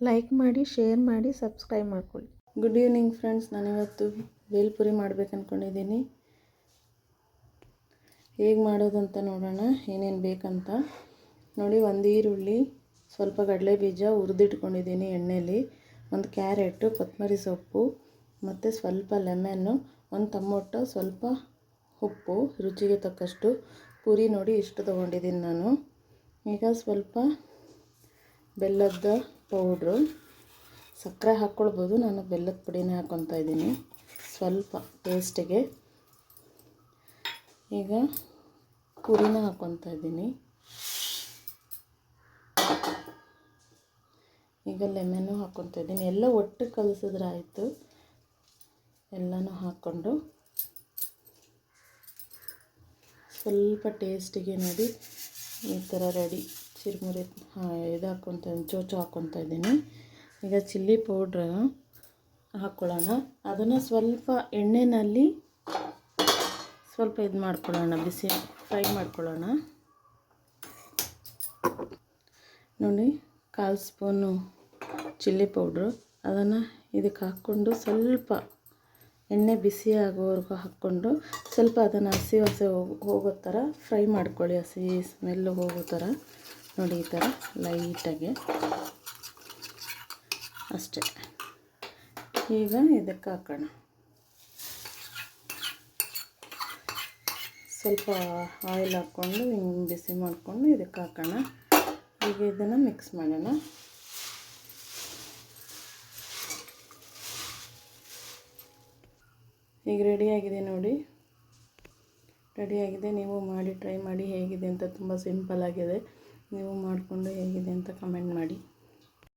Like ಮಾಡಿ, share ಮಾಡಿ, subscribe ಮಾಡ್ಕೊಳ್ಳಿ. Good evening friends. ನಾನಿವತ್ತು ಬೇಲ್ಪುರಿ ಮಾಡ್ಬೇಕು ಅಂದ್ಕೊಂಡಿದ್ದೀನಿ. ಹೇಗೆ ಮಾಡೋದು ಅಂತ ನೋಡೋಣ. ಏನೇನು ಬೇಕಂತ ನೋಡಿ. ಒಂದು ಈರುಳ್ಳಿ, ಸ್ವಲ್ಪ ಕಡಲೆ ಬೀಜ ಹುರಿದಿಟ್ಕೊಂಡಿದ್ದೀನಿ ಎಣ್ಣೆಯಲ್ಲಿ, ಒಂದು ಕ್ಯಾರೆಟು, ಕೊತ್ತಂಬರಿ ಸೊಪ್ಪು ಮತ್ತು ಸ್ವಲ್ಪ ಲೆಮನ್ನು, ಒಂದು ಟೊಮೊಟೊ, ಸ್ವಲ್ಪ ಉಪ್ಪು ರುಚಿಗೆ ತಕ್ಕಷ್ಟು, ಪುರಿ ನೋಡಿ ಇಷ್ಟು ತೊಗೊಂಡಿದ್ದೀನಿ ನಾನು. ಈಗ ಸ್ವಲ್ಪ ಬೆಲ್ಲದ ಪೌಡ್ರು, ಸಕ್ಕರೆ ಹಾಕ್ಕೊಳ್ಬೋದು, ನಾನು ಬೆಲ್ಲದ ಪುಡಿನೇ ಹಾಕ್ಕೊತಾ ಇದ್ದೀನಿ ಸ್ವಲ್ಪ ಟೇಸ್ಟಿಗೆ. ಈಗ ಪುರಿನ ಹಾಕ್ಕೊತಾ ಇದ್ದೀನಿ. ಈಗ ಲೆಮನ್ನು ಹಾಕ್ಕೊತಾ ಇದ್ದೀನಿ. ಎಲ್ಲ ಒಟ್ಟು ಕಲಸಿದ್ರೆ ಆಯಿತು. ಎಲ್ಲನೂ ಹಾಕ್ಕೊಂಡು ಸ್ವಲ್ಪ ಟೇಸ್ಟಿಗೆ ನೋಡಿ ಈ ಥರ ರೆಡಿ. ಚಿರುಮುರಿ ಇದು ಹಾಕ್ಕೊತಾ ಇದ್ದೀನಿ, ಚೋಚು ಹಾಕ್ಕೊತಾ ಇದ್ದೀನಿ. ಈಗ ಚಿಲ್ಲಿ ಪೌಡ್ರ್ ಹಾಕ್ಕೊಳ್ಳೋಣ. ಅದನ್ನು ಸ್ವಲ್ಪ ಎಣ್ಣೆಯಲ್ಲಿ ಸ್ವಲ್ಪ ಇದು ಮಾಡ್ಕೊಳ್ಳೋಣ, ಬಿಸಿ ಫ್ರೈ ಮಾಡ್ಕೊಳ್ಳೋಣ. ನೋಡಿ, 1/4 ಸ್ಪೂನು ಚಿಲ್ಲಿ ಪೌಡ್ರು, ಅದನ್ನು ಇದಕ್ಕೆ ಹಾಕ್ಕೊಂಡು ಸ್ವಲ್ಪ ಎಣ್ಣೆ ಬಿಸಿ ಆಗೋವರೆಗೂ ಹಾಕ್ಕೊಂಡು ಸ್ವಲ್ಪ ಅದನ್ನು ಹಸಿ ಹೋಗೋ ಥರ ಫ್ರೈ ಮಾಡ್ಕೊಳ್ಳಿ. ಹಸಿ ಸ್ಮೆಲ್ಲು ಹೋಗೋ ಥರ ನೋಡಿ, ಈ ಥರ ಲೈಟಾಗಿ ಅಷ್ಟೇ. ಈಗ ಇದಕ್ಕೆ ಹಾಕೋಣ. ಸ್ವಲ್ಪ ಆಯಿಲ್ ಹಾಕ್ಕೊಂಡು ಹಿಂಗೆ ಬಿಸಿ ಮಾಡಿಕೊಂಡು ಇದಕ್ಕೆ ಹಾಕೋಣ. ಈಗ ಇದನ್ನು ಮಿಕ್ಸ್ ಮಾಡೋಣ. ಈಗ ರೆಡಿಯಾಗಿದೆ ನೋಡಿ, ರೆಡಿಯಾಗಿದೆ. ನೀವು ಮಾಡಿ ಟ್ರೈ ಮಾಡಿ ಹೇಗಿದೆ ಅಂತ. ತುಂಬ ಸಿಂಪಲ್ಲಾಗಿದೆ. ನೀವು ಮಾಡಿಕೊಂಡು ಹೇಗಿದೆ ಅಂತ ಕಮೆಂಟ್ ಮಾಡಿ.